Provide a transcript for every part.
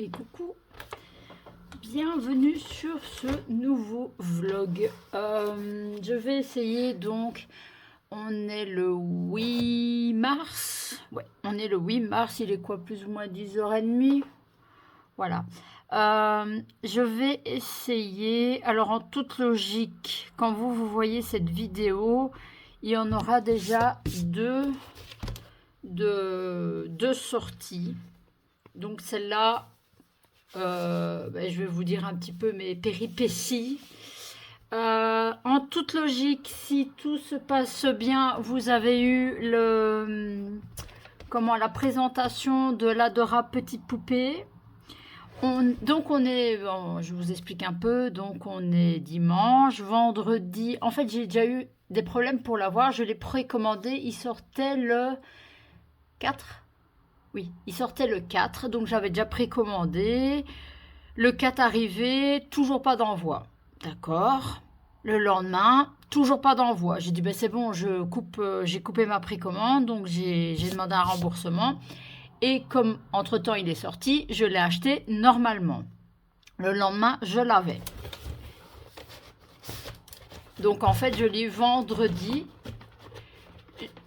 et coucou. Bienvenue sur ce nouveau vlog. Je vais essayer donc, on est le 8 mars. Ouais, on est le 8 mars, il est quoi, plus ou moins 10h30. Voilà. Je vais essayer, alors en toute logique, quand vous voyez cette vidéo, il y en aura déjà deux sorties. Donc celle-là, je vais vous dire un petit peu mes péripéties. En toute logique, si tout se passe bien, vous avez eu la présentation de l'adorable petite poupée. Donc on est, bon, je vous explique un peu, donc on est dimanche, vendredi. En fait, j'ai déjà eu des problèmes pour l'avoir. Je l'ai précommandé, il sortait le 4. Oui, il sortait le 4, donc j'avais déjà précommandé. Le 4 arrivé, toujours pas d'envoi. D'accord. Le lendemain, toujours pas d'envoi. J'ai dit, ben c'est bon, j'ai coupé ma précommande, donc j'ai demandé un remboursement. Et comme entre-temps il est sorti, je l'ai acheté normalement. Le lendemain, je l'avais. Donc en fait, je l'ai vendredi.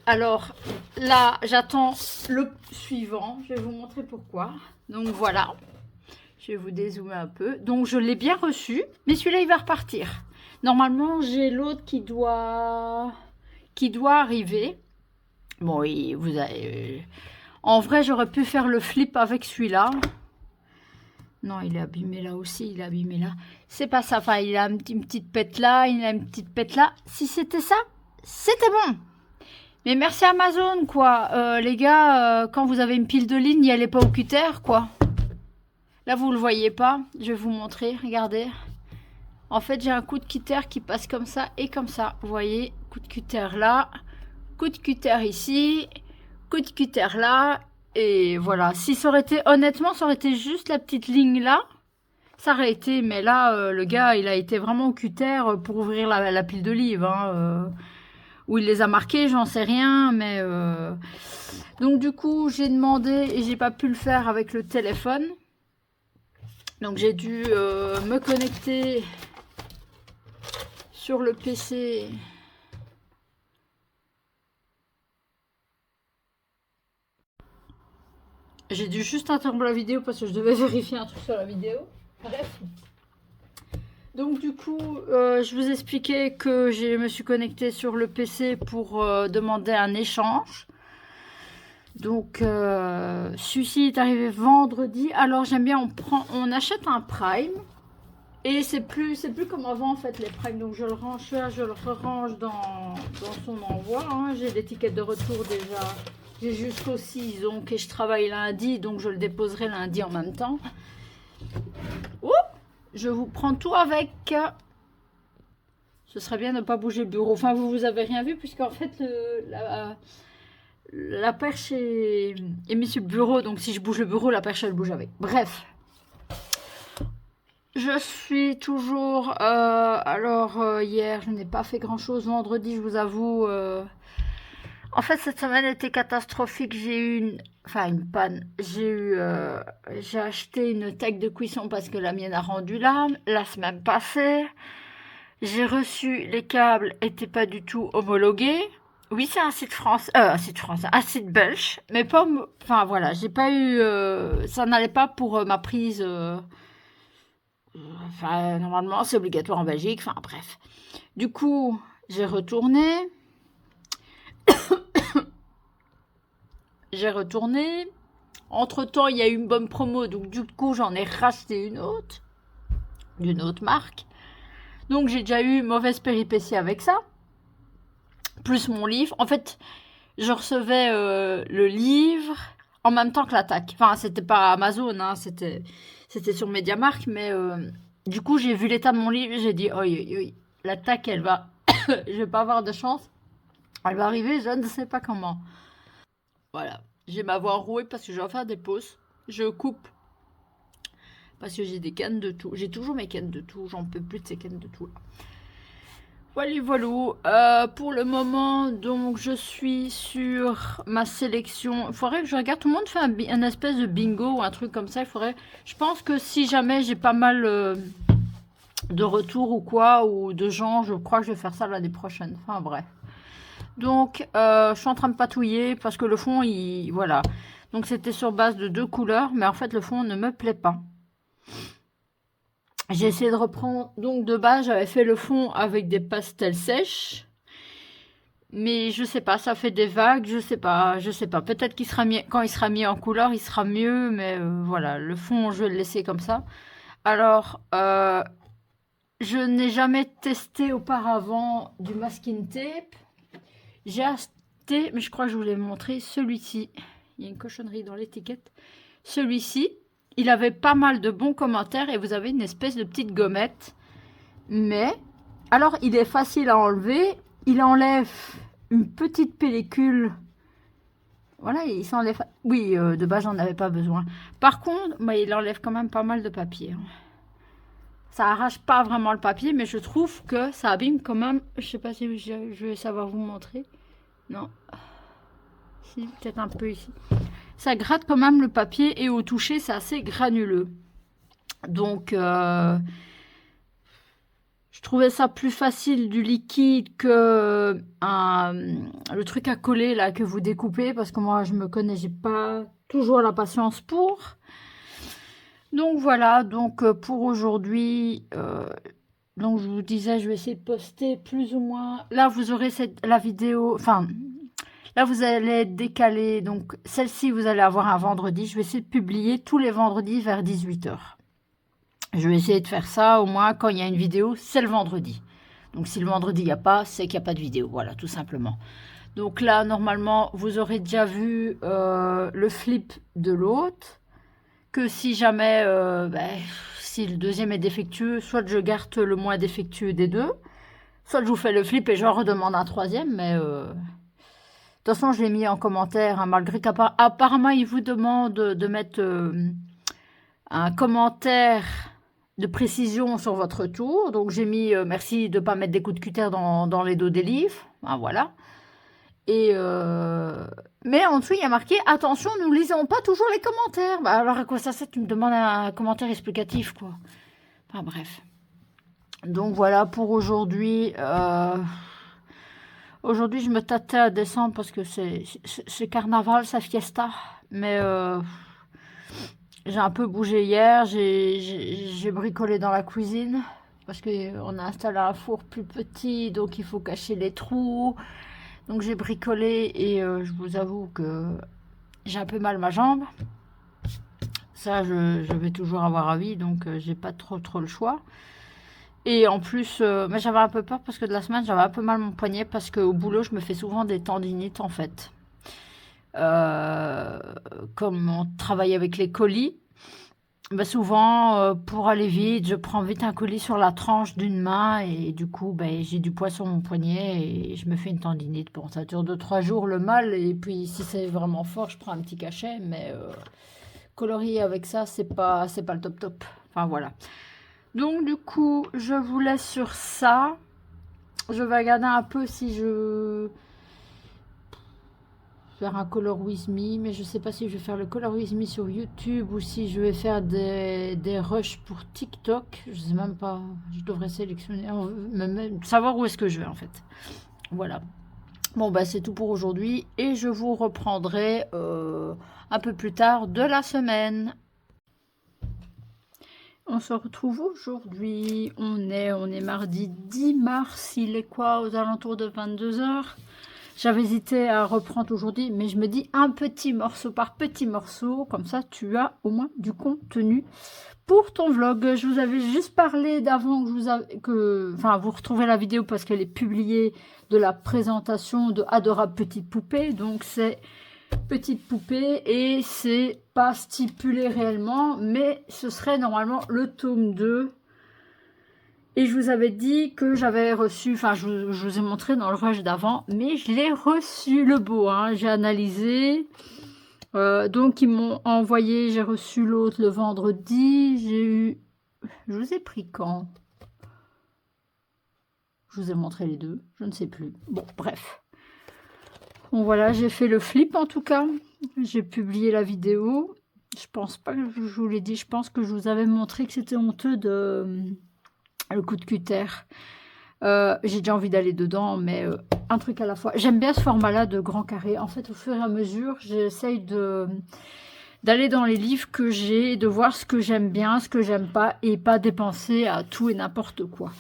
Alors là, j'attends le suivant. Je vais vous montrer pourquoi. Donc voilà. Je vais vous dézoomer un peu. Donc je l'ai bien reçu, mais celui-là, il va repartir. Normalement, j'ai l'autre qui doit arriver. Bon, oui, vous avez... En vrai, j'aurais pu faire le flip avec celui-là. Non, il est abîmé là aussi, il est abîmé là. C'est pas ça, enfin, il a une petite pète là, il a une petite pète là. Si c'était ça, c'était bon. Mais merci Amazon, quoi. Les gars, quand vous avez une pile de lignes, n'y allez pas au cutter, quoi. Là, vous le voyez pas. Je vais vous montrer, regardez. En fait, j'ai un coup de cutter qui passe comme ça et comme ça. Vous voyez, coup de cutter là, coup de cutter ici, coup de cutter là. Et voilà, si ça aurait été, honnêtement, ça aurait été juste la petite ligne là, ça aurait été, mais là, le gars, il a été vraiment au cutter pour ouvrir la pile de livres, hein, où il les a marqués, j'en sais rien, mais... Donc du coup, j'ai demandé et j'ai pas pu le faire avec le téléphone. Donc j'ai dû me connecter sur le PC... J'ai dû juste interrompre la vidéo parce que je devais vérifier un truc sur la vidéo. Bref. Donc du coup, je vous expliquais que je me suis connectée sur le PC pour demander un échange. Donc celui-ci est arrivé vendredi. Alors j'aime bien, on achète un Prime. Et c'est plus comme avant en fait les Prime. Donc je le range là, je le range dans son envoi. Hein. J'ai l'étiquette de retour déjà. J'ai jusqu'au 6, donc, et je travaille lundi, donc je le déposerai lundi en même temps. Ouh, je vous prends tout avec. Ce serait bien de ne pas bouger le bureau. Enfin, vous avez rien vu, puisqu'en fait, la perche est mise sur le bureau, donc si je bouge le bureau, la perche, elle bouge avec. Bref. Je suis toujours... hier, je n'ai pas fait grand-chose. Vendredi, je vous avoue... En fait, cette semaine était catastrophique. J'ai eu une panne. J'ai acheté une tech de cuisson parce que la mienne a rendu l'âme la semaine passée. J'ai reçu, les câbles étaient pas du tout homologués. Oui, c'est un site français, un site belge, mais pas, enfin voilà, j'ai pas eu, ça n'allait pas pour ma prise. Enfin, normalement, c'est obligatoire en Belgique. Enfin, bref. Du coup, j'ai retourné. Entre-temps, il y a eu une bonne promo, donc du coup, j'en ai racheté une autre, d'une autre marque. Donc, j'ai déjà eu une mauvaise péripétie avec ça, plus mon livre. En fait, je recevais le livre en même temps que l'attaque. Enfin, c'était pas Amazon, hein, c'était sur MediaMarkt, mais du coup, j'ai vu l'état de mon livre et j'ai dit, oi, l'attaque, elle va, je vais pas avoir de chance. Elle va arriver, je ne sais pas comment. Voilà. J'ai ma voix enrouée parce que je vais faire des pauses. Je coupe. Parce que j'ai des cannes de tout. J'ai toujours mes cannes de tout. J'en peux plus de ces cannes de tout là. Voilà, pour le moment, donc je suis sur ma sélection. Il faudrait que je regarde, tout le monde fait un espèce de bingo ou un truc comme ça. Il faudrait, je pense que si jamais j'ai pas mal de retours ou quoi, ou de gens, je crois que je vais faire ça l'année prochaine. Enfin bref. Donc, je suis en train de patouiller parce que le fond, voilà. Donc, c'était sur base de 2 couleurs, mais en fait, le fond ne me plaît pas. J'ai essayé de reprendre, donc de base, j'avais fait le fond avec des pastels sèches. Mais je sais pas, ça fait des vagues, je sais pas. Peut-être qu'il sera mis, quand il sera mis en couleur, il sera mieux, mais voilà, le fond, je vais le laisser comme ça. Alors, je n'ai jamais testé auparavant du masking tape. J'ai acheté, mais je crois que je vous l'ai montré, celui-ci. Il y a une cochonnerie dans l'étiquette. Celui-ci, il avait pas mal de bons commentaires et vous avez une espèce de petite gommette. Mais, alors il est facile à enlever. Il enlève une petite pellicule. Voilà, il s'enlève. Oui, de base, j'en avais pas besoin. Par contre, bah, il enlève quand même pas mal de papier. Ça arrache pas vraiment le papier, mais je trouve que ça abîme quand même. Je sais pas si je vais savoir vous montrer. Non. Si, peut-être un peu ici. Ça gratte quand même le papier et au toucher, c'est assez granuleux. Donc, je trouvais ça plus facile du liquide que le truc à coller là que vous découpez parce que moi, je me connais, j'ai pas toujours la patience pour. Donc voilà, donc pour aujourd'hui, donc je vous disais, je vais essayer de poster plus ou moins. Là, vous aurez la vidéo, enfin. Là, vous allez être décalé. Donc, celle-ci, vous allez avoir un vendredi. Je vais essayer de publier tous les vendredis vers 18 h. Je vais essayer de faire ça, au moins, quand il y a une vidéo, c'est le vendredi. Donc, si le vendredi, il n'y a pas, c'est qu'il n'y a pas de vidéo. Voilà, tout simplement. Donc là, normalement, vous aurez déjà vu le flip de l'autre. Que si jamais, si le deuxième est défectueux, soit je garde le moins défectueux des deux, soit je vous fais le flip et je redemande un troisième, mais... De toute façon, je l'ai mis en commentaire, hein, malgré qu'apparemment, il vous demande de mettre un commentaire de précision sur votre tour. Donc, j'ai mis merci de ne pas mettre des coups de cutter dans les dos des livres. Ah, voilà. Et mais en dessous, il y a marqué « Attention, nous ne lisons pas toujours les commentaires. » Bah, alors, à quoi ça sert? Tu me demandes un commentaire explicatif, quoi. Enfin, bref. Donc, voilà pour aujourd'hui. Aujourd'hui, je me tâtais à descendre parce que c'est carnaval, c'est fiesta. Mais j'ai un peu bougé hier. J'ai bricolé dans la cuisine parce qu'on a installé un four plus petit, donc il faut cacher les trous. Donc j'ai bricolé et je vous avoue que j'ai un peu mal ma jambe. Ça, je vais toujours avoir avis, donc j'ai pas trop le choix. Et en plus, mais j'avais un peu peur parce que de la semaine, j'avais un peu mal mon poignet parce qu'au boulot, je me fais souvent des tendinites en fait. Comme on travaille avec les colis, bah souvent, pour aller vite, je prends vite un colis sur la tranche d'une main et du coup, j'ai du poids sur mon poignet et je me fais une tendinite. Bon, ça dure 2-3 jours le mal et puis si c'est vraiment fort, je prends un petit cachet, mais colorier avec ça, c'est pas le top. Enfin voilà. Donc du coup, je vous laisse sur ça. Je vais regarder un peu si je faire un Color With Me, mais je sais pas si je vais faire le Color With Me sur YouTube ou si je vais faire des rushs pour TikTok. Je sais même pas. Je devrais sélectionner, même savoir où est-ce que je vais en fait. Voilà. Bon c'est tout pour aujourd'hui et je vous reprendrai un peu plus tard de la semaine. On se retrouve aujourd'hui, on est mardi 10 mars, il est quoi, aux alentours de 22 h. J'avais hésité à reprendre aujourd'hui, mais je me dis un petit morceau par petit morceau, comme ça tu as au moins du contenu pour ton vlog. Je vous avais juste parlé d'avant vous retrouvez la vidéo parce qu'elle est publiée de la présentation de Adorable Petite Poupée, donc c'est Petite Poupée et c'est pas stipulé réellement, mais ce serait normalement le tome 2. Et je vous avais dit que j'avais reçu, enfin je vous ai montré dans le rush d'avant, mais je l'ai reçu le beau, hein, j'ai analysé. Donc ils m'ont envoyé, j'ai reçu l'autre le vendredi, je vous ai pris quand? Je vous ai montré les deux, je ne sais plus. Bon, bref. Bon, voilà, j'ai fait le flip en tout cas. J'ai publié la vidéo. Je pense pas que je vous l'ai dit, je pense que je vous avais montré que c'était honteux de le coup de cutter. J'ai déjà envie d'aller dedans, mais un truc à la fois. J'aime bien ce format-là de grand carré. En fait, au fur et à mesure, j'essaye d'aller dans les livres que j'ai, de voir ce que j'aime bien, ce que j'aime pas, et pas dépenser à tout et n'importe quoi.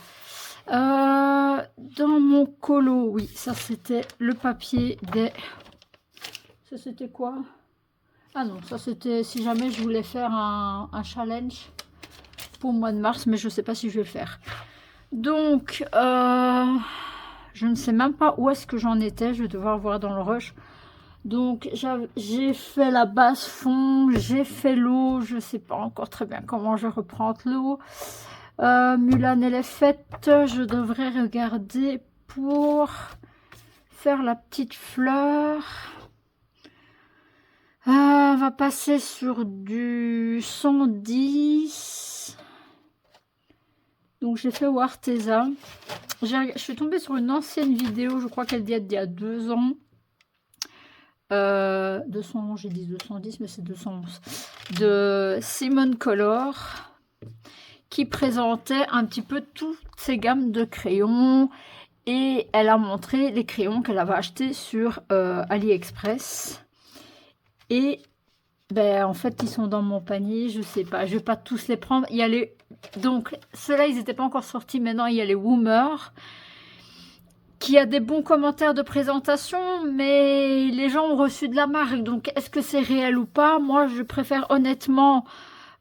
Dans mon colo, oui, ça c'était le papier des... Ça c'était quoi? Ah non, ça c'était si jamais je voulais faire un challenge pour le mois de mars, mais je ne sais pas si je vais le faire. Donc, je ne sais même pas où est-ce que j'en étais, je vais devoir voir dans le rush. Donc, j'ai fait la base fond, j'ai fait l'eau, je ne sais pas encore très bien comment je vais reprendre l'eau. Mulan, elle est faite, je devrais regarder pour faire la petite fleur. On va passer sur du 110. Donc j'ai fait au Arteza. Je suis tombée sur une ancienne vidéo, je crois qu'elle date d'il y a 2 ans. 200, j'ai dit 210, mais c'est 211. De Simone Color, qui présentait un petit peu toutes ces gammes de crayons. Et elle a montré les crayons qu'elle avait achetés sur AliExpress. Et ben, en fait, ils sont dans mon panier. Je sais pas, je vais pas tous les prendre. Il y a les... Donc, ceux-là, ils n'étaient pas encore sortis. Maintenant, il y a les Woomer, qui a des bons commentaires de présentation, mais les gens ont reçu de la marque. Donc, est-ce que c'est réel ou pas? Moi, je préfère honnêtement...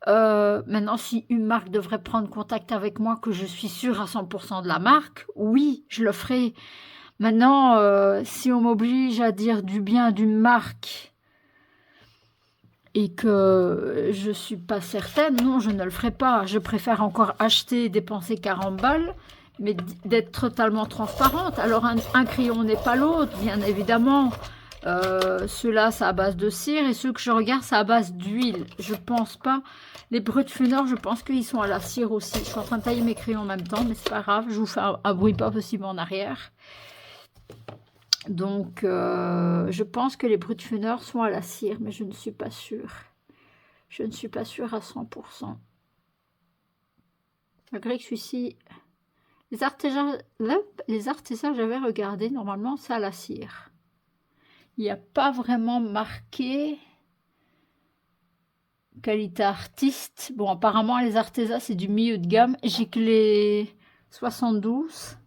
maintenant, si une marque devrait prendre contact avec moi, que je suis sûre à 100% de la marque, oui, je le ferai. Maintenant, si on m'oblige à dire du bien d'une marque et que je suis pas certaine, non, je ne le ferai pas. Je préfère encore acheter et dépenser 40 balles, mais d'être totalement transparente. Alors, un crayon n'est pas l'autre, bien évidemment. Ceux-là, c'est à base de cire, et ceux que je regarde, c'est à base d'huile. Je pense pas. Les Brutfunner, je pense qu'ils sont à la cire aussi. Je suis en train de tailler mes crayons en même temps, mais c'est pas grave. Je vous fais un bruit pas possible en arrière. Donc, je pense que les Brutfunner sont à la cire, mais je ne suis pas sûre. Je ne suis pas sûre à 100%. Malgré que celui-ci... Les artisans, j'avais regardé, normalement, c'est à la cire. Il n'y a pas vraiment marqué qualité artiste. Bon, apparemment, les Arteza, c'est du milieu de gamme. J'ai que les 72.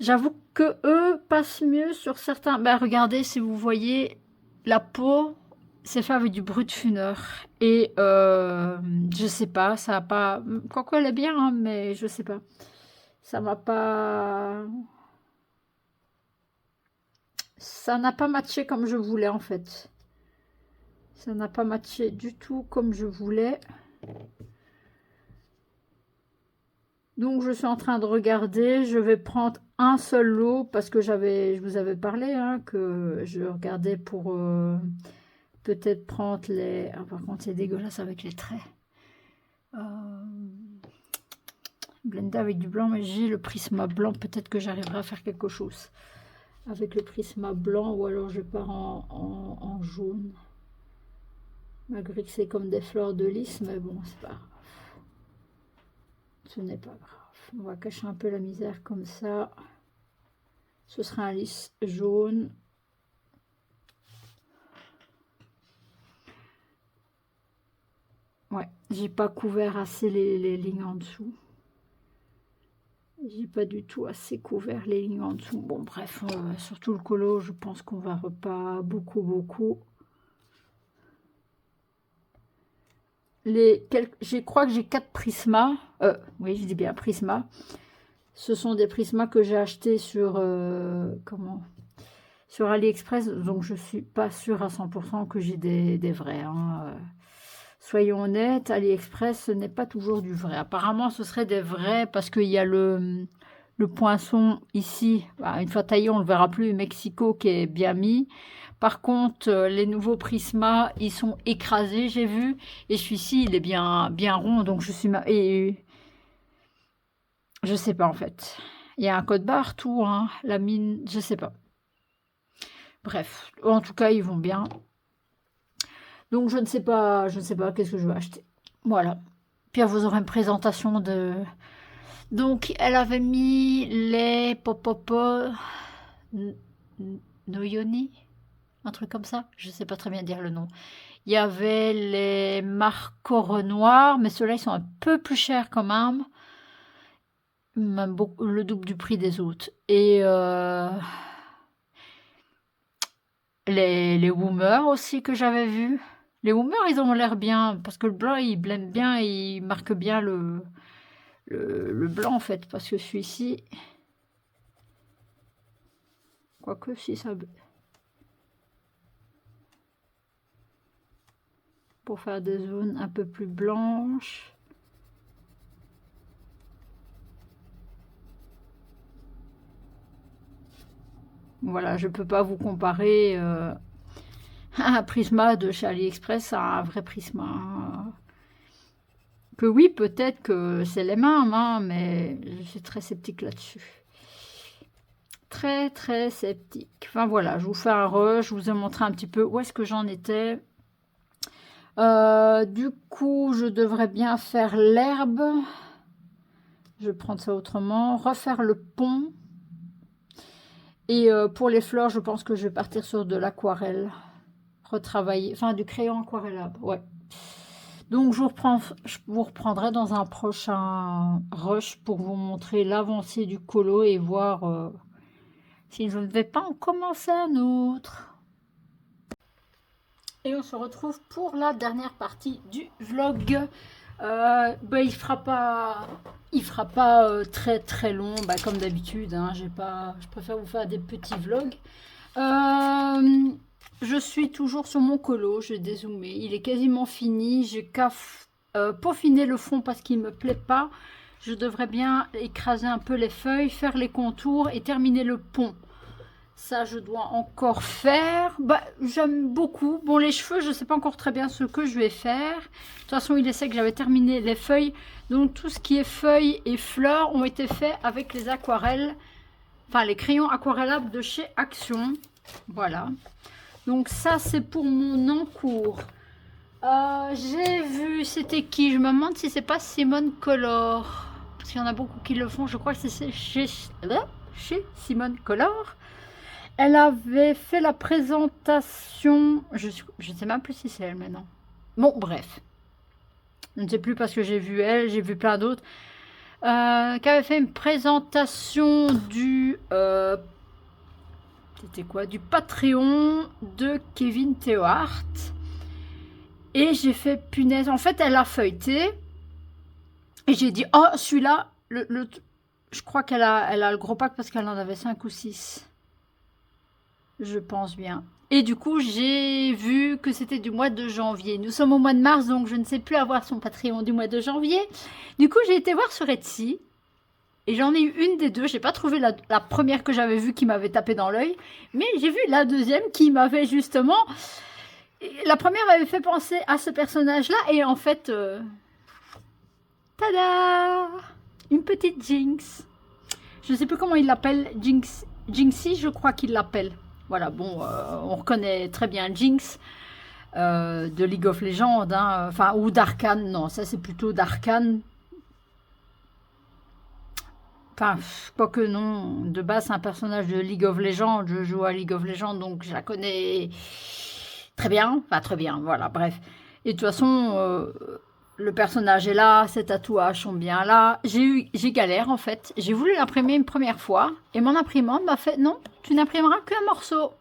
J'avoue que eux passent mieux sur certains. Ben, regardez, si vous voyez, la peau, c'est fait avec du Brutfunner. Et je sais pas, ça n'a pas... Quoique elle est bien, hein, mais je sais pas. Ça m'a pas... Ça n'a pas matché comme je voulais, en fait. Ça n'a pas matché du tout comme je voulais. Donc, je suis en train de regarder. Je vais prendre un seul lot parce que je vous avais parlé, hein, que je regardais pour peut-être prendre les... Ah, par contre, c'est dégueulasse avec les traits. Blender avec du blanc, mais j'ai le Prisma blanc. Peut-être que j'arriverai à faire quelque chose avec le Prisma blanc, ou alors je pars en jaune. Malgré que c'est comme des fleurs de lys, mais bon, c'est pas grave. Ce n'est pas grave. On va cacher un peu la misère comme ça. Ce sera un lys jaune. Ouais, j'ai pas couvert assez les lignes en dessous. J'ai pas du tout assez couvert les lignes en dessous. Bon, bref, surtout le colo, je pense qu'on va pas beaucoup. Je crois que j'ai 4 prismas. Oui, je dis bien prismas. Ce sont des prismas que j'ai achetés sur sur AliExpress. Donc, je suis pas sûre à 100% que j'ai des vrais. Hein. Soyons honnêtes, AliExpress, ce n'est pas toujours du vrai. Apparemment, ce serait des vrais parce qu'il y a le poinçon ici. Bah, une fois taillé, on ne le verra plus. Mexico qui est bien mis. Par contre, les nouveaux prismas, ils sont écrasés, j'ai vu. Et celui-ci, il est bien rond. Donc, je suis... Je sais pas en fait. Il y a un code barre, tout, hein, la mine, je sais pas. Bref, en tout cas, ils vont bien. Donc, je ne sais pas qu'est-ce que je vais acheter. Voilà. Puis, vous aurez une présentation de... Donc, elle avait mis les popopo noyoni, un truc comme ça. Je ne sais pas très bien dire le nom. Il y avait les Marco Renoir, mais ceux-là, ils sont un peu plus chers quand même. Même beaucoup, le double du prix des autres. Et les Woomers aussi que j'avais vus. Les Woomers, ils ont l'air bien, parce que le blanc, il blende bien, il marque bien le blanc, en fait, parce que celui-ci... Quoique, si ça... Pour faire des zones un peu plus blanches. Voilà, je peux pas vous comparer un Prisma de chez AliExpress à un vrai Prisma. Que oui, peut-être que c'est les mêmes, hein, mais je suis très sceptique là-dessus. Très, très sceptique. Enfin voilà, je vous fais un rush, je vous ai montré un petit peu où est-ce que j'en étais. Du coup, je devrais bien faire l'herbe. Je vais prendre ça autrement. Refaire le pont. Et pour les fleurs, je pense que je vais partir sur de l'aquarelle. Retravailler, enfin du crayon aquarellable, ouais. Donc je vous reprendrai dans un prochain rush pour vous montrer l'avancée du colo et voir si je ne vais pas en commencer un autre. Et on se retrouve pour la dernière partie du vlog. Il fera pas très très long, comme d'habitude. Hein, je préfère vous faire des petits vlogs. Je suis toujours sur mon colo, je vais dézoomer. Il est quasiment fini. J'ai qu'à peaufiner le fond parce qu'il ne me plaît pas. Je devrais bien écraser un peu les feuilles, faire les contours et terminer le pont. Ça, je dois encore faire. J'aime beaucoup. Bon, les cheveux, je ne sais pas encore très bien ce que je vais faire. De toute façon, il est sait que j'avais terminé les feuilles. Donc, tout ce qui est feuilles et fleurs ont été faits avec les aquarelles. Enfin, les crayons aquarellables de chez Action. Voilà. Donc, ça, c'est pour mon encours. J'ai vu, c'était qui? Je me demande si c'est pas Simone Color. Parce qu'il y en a beaucoup qui le font. Je crois que c'est chez Simone Color. Elle avait fait la présentation, je ne sais même plus si c'est elle maintenant. Bon, bref. Je ne sais plus parce que j'ai vu elle, j'ai vu plein d'autres. Qui avait fait une présentation du... c'était quoi? Du Patreon de Kevin Théohart. Et j'ai fait punaise. En fait, elle a feuilleté. Et j'ai dit, oh, celui-là, je crois qu'elle a le gros pack parce qu'elle en avait 5 ou 6. Je pense bien. Et du coup, j'ai vu que c'était du mois de janvier. Nous sommes au mois de mars, donc je ne sais plus avoir son Patreon du mois de janvier. Du coup, j'ai été voir sur Etsy. Et j'en ai eu une des deux. J'ai pas trouvé la première que j'avais vue qui m'avait tapé dans l'œil. Mais j'ai vu la deuxième qui m'avait justement... La première m'avait fait penser à ce personnage-là. Et en fait... Tada! Une petite Jinx. Je ne sais plus comment il l'appelle. Jinxie, je crois qu'il l'appelle. Voilà, bon, on reconnaît très bien Jinx de League of Legends, hein, enfin, ou d'Arcane. Non, ça c'est plutôt d'Arcane. Enfin, pas que non. De base, c'est un personnage de League of Legends. Je joue à League of Legends, donc je la connais très bien. Enfin, très bien, voilà, bref. Et de toute façon, le personnage est là, ses tatouages sont bien là. J'ai galère, en fait. J'ai voulu l'imprimer une première fois. Et mon imprimante m'a fait, non, tu n'imprimeras qu'un morceau.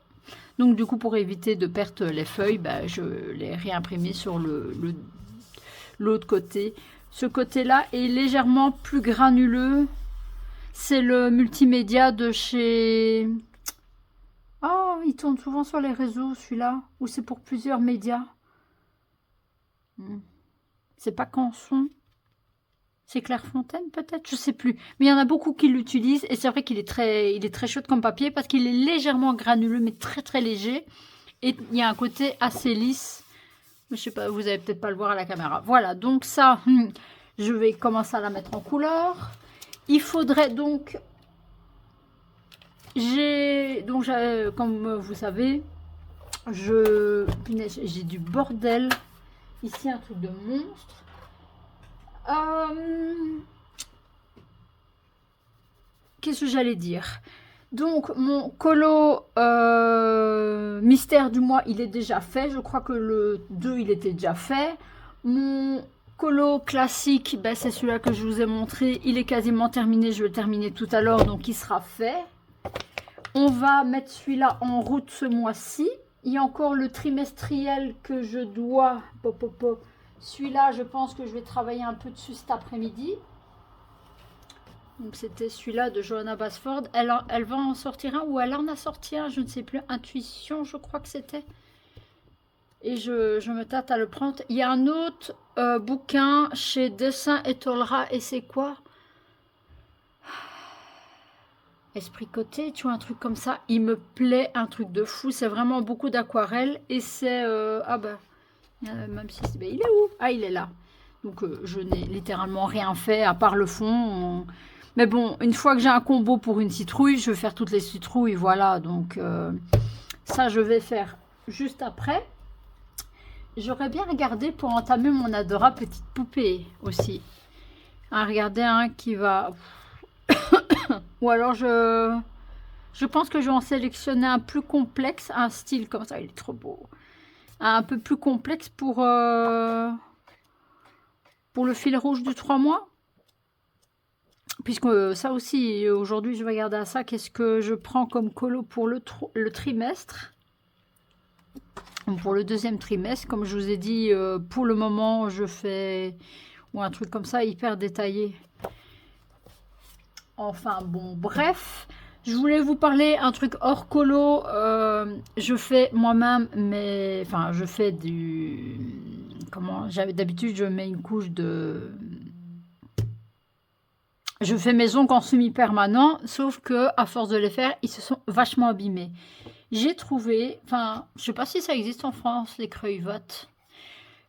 Donc, du coup, pour éviter de perdre les feuilles, je l'ai réimprimé sur l'autre côté. Ce côté-là est légèrement plus granuleux. C'est le multimédia de chez... Oh, il tourne souvent sur les réseaux, celui-là. Ou c'est pour plusieurs médias. C'est pas Canson. C'est Clairefontaine, peut-être? Je sais plus. Mais il y en a beaucoup qui l'utilisent. Et c'est vrai qu'il est très chouette comme papier parce qu'il est légèrement granuleux, mais très, très léger. Et il y a un côté assez lisse. Je sais pas, vous allez peut-être pas le voir à la caméra. Voilà, donc ça, je vais commencer à la mettre en couleur. il faudrait donc... comme vous savez, j'ai du bordel. Ici, un truc de monstre. Qu'est-ce que j'allais dire? Donc, mon colo mystère du mois, il est déjà fait. Je crois que le 2, il était déjà fait. Mon colo classique, ben, c'est celui-là que je vous ai montré. Il est quasiment terminé. Je vais le terminer tout à l'heure, donc il sera fait. On va mettre celui-là en route ce mois-ci. Il y a encore le trimestriel que je dois... Celui-là, je pense que je vais travailler un peu dessus cet après-midi. Donc, c'était celui-là de Johanna Basford. Elle va en sortir un ou elle en a sorti un, je ne sais plus. Intuition, je crois que c'était. Et je me tâte à le prendre. Il y a un autre bouquin chez Dessin et Tolra. Et c'est quoi? Esprit Côté, tu vois, un truc comme ça. Il me plaît, un truc de fou. C'est vraiment beaucoup d'aquarelle. Et c'est... ah bah... même si... Ben, il est où? Ah, il est là. Donc, je n'ai littéralement rien fait à part le fond. Mais bon, une fois que j'ai un combo pour une citrouille, je vais faire toutes les citrouilles, voilà. Donc, ça, je vais faire juste après. J'aurais bien regardé pour entamer mon adorable petite poupée aussi. Regardez un qui va... Ou alors, je pense que je vais en sélectionner un plus complexe, un style comme ça, il est trop beau. Un peu plus complexe pour le fil rouge du 3 mois. Puisque ça aussi, aujourd'hui, je vais regarder à ça. Qu'est-ce que je prends comme colo pour le trimestre? Pour le deuxième trimestre, comme je vous ai dit, pour le moment, je fais... Ou un truc comme ça, hyper détaillé. Enfin, bon, bref. Je voulais vous parler un truc hors colo. Je fais moi-même, mais... Enfin, je fais du... Comment? D'habitude, je mets une couche de... Je fais mes ongles en semi-permanent, sauf que à force de les faire, ils se sont vachement abîmés. J'ai trouvé... Enfin, je sais pas si ça existe en France, les Creuvottes.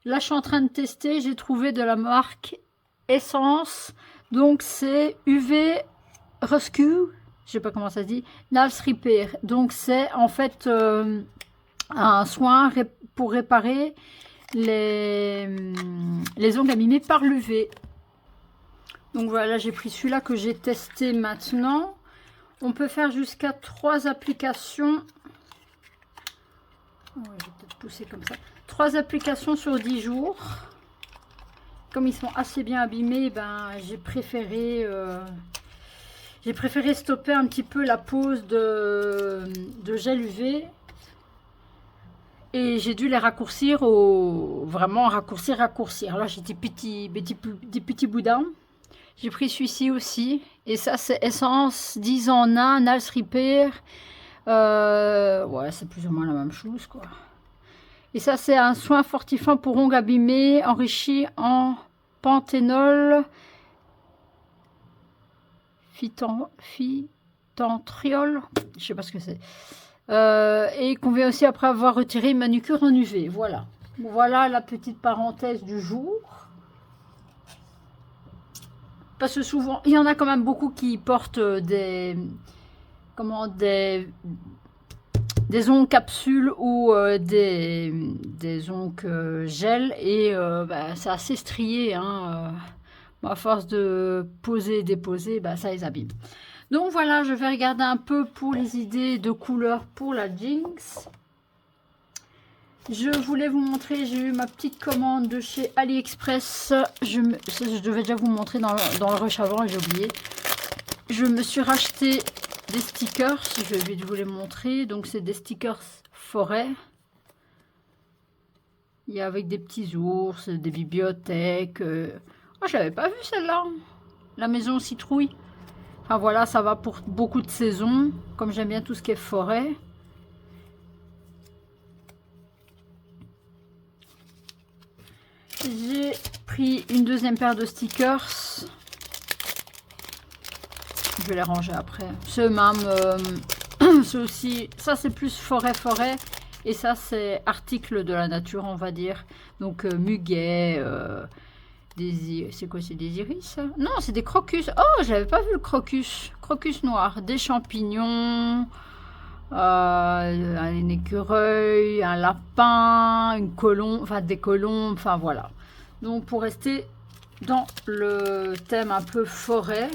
Là, je suis en train de tester. J'ai trouvé de la marque Essence. Donc, c'est UV Rescue. Je sais pas comment ça se dit, Nails Repair. Donc, c'est en fait un soin pour réparer les ongles abîmés par l'UV. Donc, voilà, j'ai pris celui-là que j'ai testé maintenant. On peut faire jusqu'à 3 applications. Ouais, je vais peut-être pousser comme ça. 3 applications sur 10 jours. Comme ils sont assez bien abîmés, ben, j'ai préféré stopper un petit peu la pose de gel UV. Et j'ai dû les raccourcir vraiment raccourcir. Là, j'ai des petits boudins. J'ai pris celui-ci aussi. Et ça, c'est Essence 10 en 1, Nails Repair. Ouais, c'est plus ou moins la même chose, quoi. Et ça, c'est un soin fortifiant pour ongles abîmés, enrichi en panthénol, phytantriol, je sais pas ce que c'est. Et qu'on vient aussi après avoir retiré une manucure en UV. Voilà. Voilà la petite parenthèse du jour. Parce que souvent, il y en a quand même beaucoup qui portent des ongles capsules ou des ongles gel. Et bah, c'est assez strié. Hein, à force de poser et déposer, bah, ça les abîme. Donc voilà, je vais regarder un peu pour les idées de couleurs pour la Jinx. Je voulais vous montrer, j'ai eu ma petite commande de chez AliExpress. Je devais déjà vous montrer dans le rush avant et j'ai oublié. Je me suis racheté des stickers, je vais vite vous les montrer. Donc c'est des stickers forêt. Il y a avec des petits ours, des bibliothèques. Oh, je l'avais pas vu celle-là. La maison citrouille. Enfin voilà, ça va pour beaucoup de saisons. Comme j'aime bien tout ce qui est forêt. J'ai pris une deuxième paire de stickers. Je vais les ranger après. C'est même... c'est aussi... Ça, c'est plus forêt. Et ça, c'est article de la nature, on va dire. Donc, muguet, C'est quoi, c'est des iris ça? Non, c'est des crocus. Oh, j'avais pas vu le crocus. Crocus noir, des champignons, un écureuil, un lapin, une colombe, enfin des colombes, enfin voilà. Donc pour rester dans le thème un peu forêt.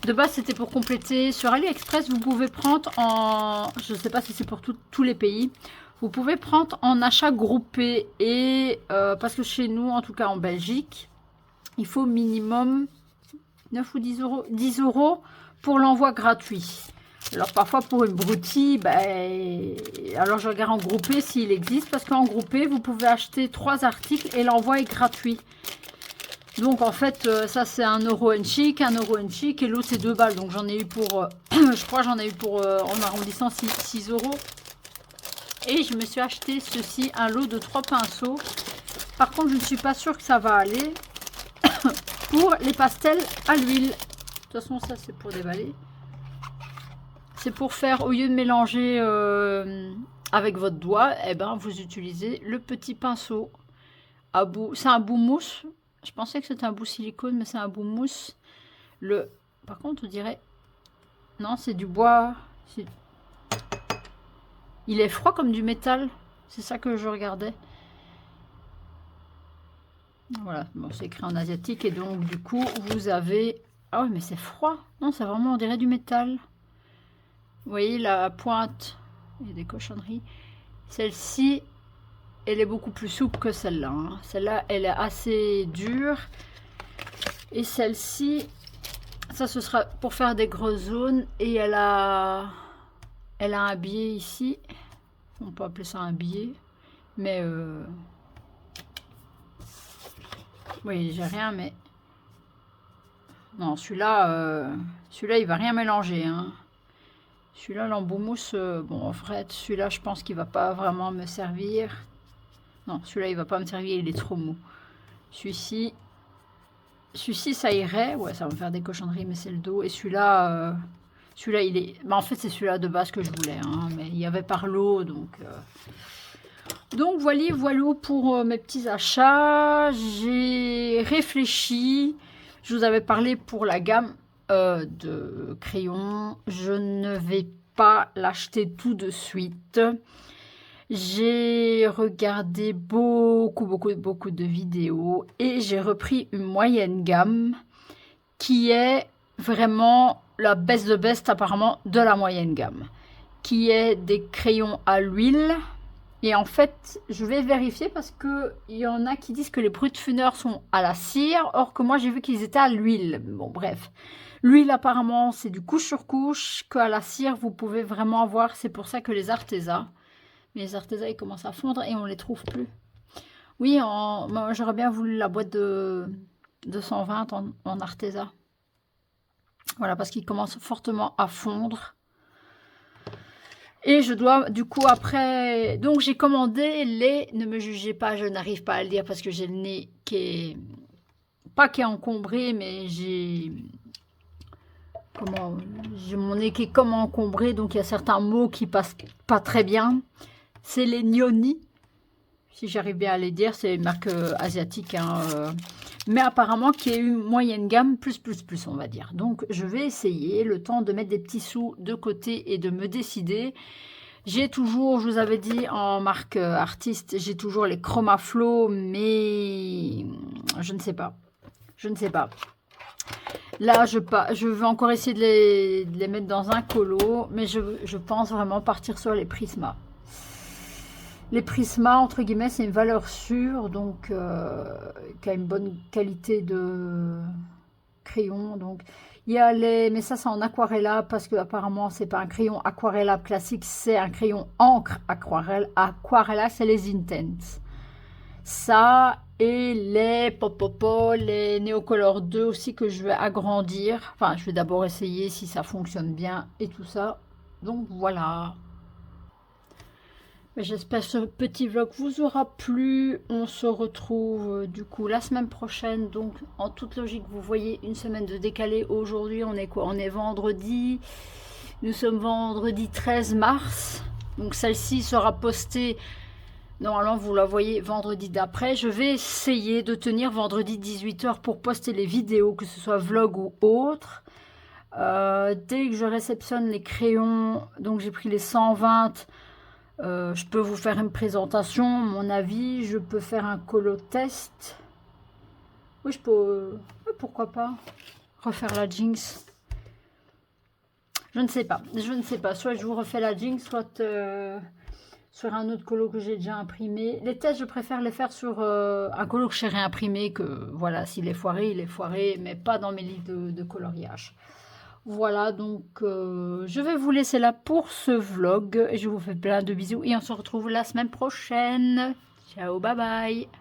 De base, c'était pour compléter. Sur AliExpress, vous pouvez prendre en... Je ne sais pas si c'est pour tous les pays. Vous pouvez prendre en achat groupé. Et parce que chez nous, en tout cas en Belgique, il faut minimum 9 ou 10 euros, 10 € pour l'envoi gratuit. Alors parfois pour une broutille, ben, alors je regarde en groupé s'il existe. Parce qu'en groupé, vous pouvez acheter 3 articles et l'envoi est gratuit. Donc en fait, ça c'est 1 € and chic, 1 € and chic, et l'autre c'est 2 balles. Donc j'en ai eu pour, je crois j'en ai eu pour, en arrondissant 6 €. Et je me suis acheté ceci, un lot de 3 pinceaux. Par contre, je ne suis pas sûre que ça va aller pour les pastels à l'huile. De toute façon, ça c'est pour déballer. C'est pour faire, au lieu de mélanger avec votre doigt, eh ben, vous utilisez le petit pinceau à bout. C'est un bout mousse. Je pensais que c'était un bout silicone, mais c'est un bout mousse. Par contre, on dirait... Non, c'est du bois. Il est froid comme du métal. C'est ça que je regardais. Voilà, bon, c'est écrit en asiatique. Et donc, du coup, vous avez... Ah oui, mais c'est froid. Non, c'est vraiment, on dirait du métal. Vous voyez la pointe. Il y a des cochonneries. Celle-ci... Elle est beaucoup plus souple que celle-là. Hein. Celle-là, elle est assez dure. Et celle-ci, ça, ce sera pour faire des grosses zones. Et elle a un biais ici. On peut appeler ça un biais. Mais, oui, j'ai rien, mais... Non, celui-là, il va rien mélanger. Hein. Celui-là, l'embout-mousse, bon, en vrai, celui-là, je pense qu'il va pas vraiment me servir. Non, celui-là, il va pas me servir, il est trop mou. Celui-ci, ça irait. Ouais, ça va me faire des cochonneries, mais c'est le dos. Et celui-là, il est... Bah, en fait, c'est celui-là de base que je voulais. Hein, mais il y avait par lot, donc... Donc, voilà pour mes petits achats. J'ai réfléchi. Je vous avais parlé pour la gamme de crayons. Je ne vais pas l'acheter tout de suite. J'ai regardé beaucoup de vidéos et j'ai repris une moyenne gamme qui est vraiment la best de best apparemment de la moyenne gamme, qui est des crayons à l'huile. Et en fait, je vais vérifier parce que il y en a qui disent que les brutfuners sont à la cire, or que moi j'ai vu qu'ils étaient à l'huile. Bon, bref. L'huile apparemment c'est du couche sur couche, qu'à la cire vous pouvez vraiment avoir. C'est pour ça que les artésas, mais les artésas ils commencent à fondre et on les trouve plus. Oui, moi j'aurais bien voulu la boîte de 220 en artésa. Voilà, parce qu'ils commencent fortement à fondre. Et je dois, du coup, après... Donc, j'ai commandé les... Ne me jugez pas, je n'arrive pas à le dire parce que j'ai le nez qui est... Pas qui est encombré, mais j'ai... J'ai mon nez qui est comme encombré, donc il y a certains mots qui passent pas très bien. C'est les Nioni. Si j'arrive bien à les dire, c'est une marque asiatique, hein, mais apparemment qui est une moyenne gamme, plus, on va dire. Donc, je vais essayer le temps de mettre des petits sous de côté et de me décider. J'ai toujours, je vous avais dit, en marque artiste, j'ai toujours les Chromaflow, mais je ne sais pas. Je ne sais pas. Là, je vais encore essayer de les mettre dans un colo, mais je pense vraiment partir sur les Prisma. Les Prisma, entre guillemets, c'est une valeur sûre, donc qui a une bonne qualité de crayon. Donc, il y a les... Mais ça, c'est en aquarella, parce que apparemment c'est pas un crayon aquarella classique, c'est un crayon encre aquarelle. Aquarella, c'est les Intense. Ça, et les les Neocolor 2 aussi, que je vais agrandir. Enfin, je vais d'abord essayer si ça fonctionne bien et tout ça. Donc, voilà. J'espère que ce petit vlog vous aura plu. On se retrouve du coup la semaine prochaine. Donc en toute logique, vous voyez une semaine de décalé. Aujourd'hui, on est quoi? On est vendredi. Nous sommes vendredi 13 mars. Donc celle-ci sera postée Normalement, vous la voyez vendredi d'après. Je vais essayer de tenir vendredi 18 h pour poster les vidéos, que ce soit vlog ou autre. Dès que je réceptionne les crayons, donc j'ai pris les 120, je peux vous faire une présentation, mon avis. Je peux faire un colo test. Oui, je peux... pourquoi pas refaire la Jinx. Je ne sais pas. Je ne sais pas. Soit je vous refais la Jinx, soit... sur un autre colo que j'ai déjà imprimé. Les tests, je préfère les faire sur un colo que j'ai réimprimé, que voilà, s'il est foiré, il est foiré, mais pas dans mes livres de coloriage. Voilà, donc je vais vous laisser là pour ce vlog. Je vous fais plein de bisous et on se retrouve la semaine prochaine. Ciao, bye bye.